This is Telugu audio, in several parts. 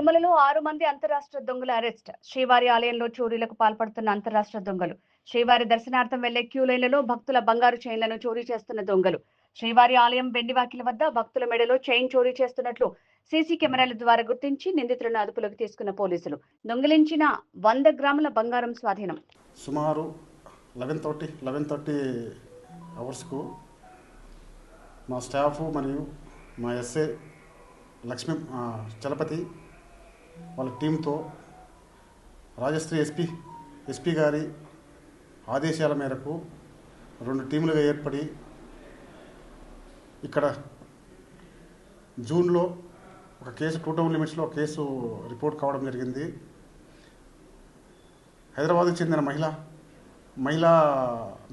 తిరుమలలో 6 మంది అంతరాష్ట్ర దొంగల అరెస్ట్. శ్రీవారి ఆలయంలో చోరీలకు పాల్పడుతున్న అంతరాష్ట్ర దొంగలు. శ్రీవారి దర్శనార్థం వెళ్లే క్యూ లైన్లలో భక్తుల బంగారు చైన్లను చోరీ చేస్తున్న దొంగలు. శ్రీవారి ఆలయం బెండివాకిల వద్ద భక్తుల మెడలో చైన్ చోరీ చేస్తున్నట్లు సీసీ కెమెరాల ద్వారా గుర్తించి నిందితులను అదుపులోకి తీసుకున్న పోలీసులు. దొంగిలించిన 100 గ్రాముల బంగారం స్వాధీనం. సుమారు 11:30 అవర్స్కు మా స్టాఫ్ మరియు మా ఎస్ఏ లక్ష్మీ చలపతి వాళ్ళ టీంతో రాజశ్రీ ఎస్పీ గారి ఆదేశాల మేరకు 2 టీములుగా ఏర్పడి ఇక్కడ జూన్లో ఒక కేసు 2 టౌన్ లిమిట్స్లో ఒక కేసు రిపోర్ట్ కావడం జరిగింది. హైదరాబాద్కు చెందిన మహిళా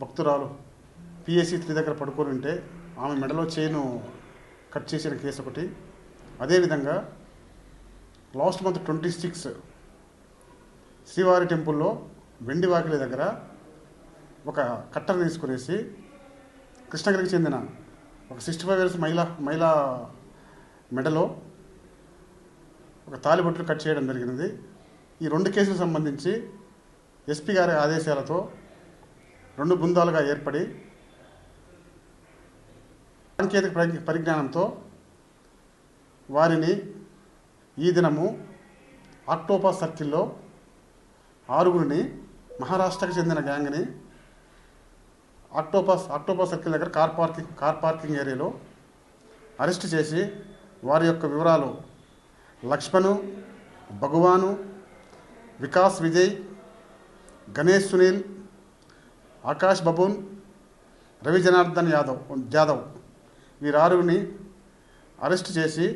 భక్తురాలు పిఎస్సి 3 దగ్గర పడుకొని ఉంటే ఆమె మెడలో చైను కట్ చేసిన కేసు ఒకటి. అదేవిధంగా లాస్ట్ మంత్ 26 శ్రీవారి టెంపుల్లో వెండివాకిలి దగ్గర ఒక కట్టర్ తీసుకునేసి కృష్ణగిరికి చెందిన ఒక 65 ఇయర్స్ మహిళా మెడలో ఒక తాలిబొట్లు కట్ చేయడం జరిగినది. ఈ 2 కేసులకు సంబంధించి ఎస్పీ గారి ఆదేశాలతో 2 బృందాలుగా ఏర్పడి సాంకేతిక పరిజ్ఞానంతో వారిని ఈ దినము ఆక్టోపస్ సర్కిల్లో 6గురిని మహారాష్ట్రకు చెందిన గ్యాంగ్ని ఆక్టోపస్ సర్కిల్ దగ్గర కార్ పార్కింగ్ ఏరియాలో అరెస్ట్ చేసి వారి యొక్క వివరాలు లక్ష్మణు, భగవాను, వికాస్ విజయ్, గణేష్ సునీల్, ఆకాష్ బబూన్, రవి జనార్దన్ జాదవ్ వీరారుగురిని అరెస్ట్ చేసి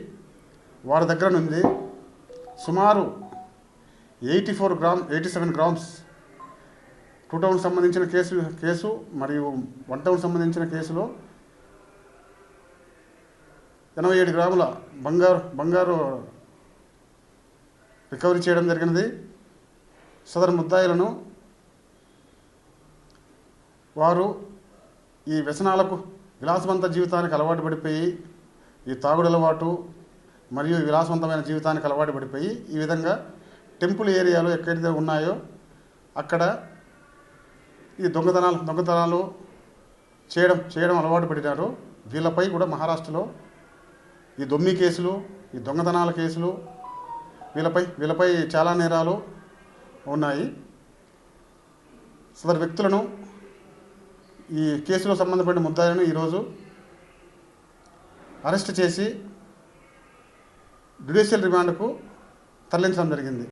వారి దగ్గర నుండి సుమారు 87 గ్రామ్స్ 2 టౌన్ సంబంధించిన కేసు మరియు 1 టౌన్ సంబంధించిన కేసులో 87 గ్రాముల బంగారు రికవరీ చేయడం జరిగినది. సదరు ముద్దాయిలను వారు ఈ వ్యసనాలకు విలాసవంత జీవితానికి అలవాటు పడిపోయి ఈ తాగుడు అలవాటు మరియు విలాసవంతమైన జీవితానికి అలవాటు పడిపోయి ఈ విధంగా టెంపుల్ ఏరియాలో ఎక్కడైతే ఉన్నాయో అక్కడ ఈ దొంగతనాలు చేయడం అలవాటు పడినారు. వీళ్ళపై కూడా మహారాష్ట్రలో ఈ దొమ్మి కేసులు, ఈ దొంగతనాల కేసులు వీళ్ళపై చాలా నేరాలు ఉన్నాయి. సదరు వ్యక్తులను ఈ కేసులో సంబంధపడిన ముద్దాయిలను ఈరోజు అరెస్ట్ చేసి జ్యుడిషియల్ రిమాండ్కు తరలించడం జరిగింది.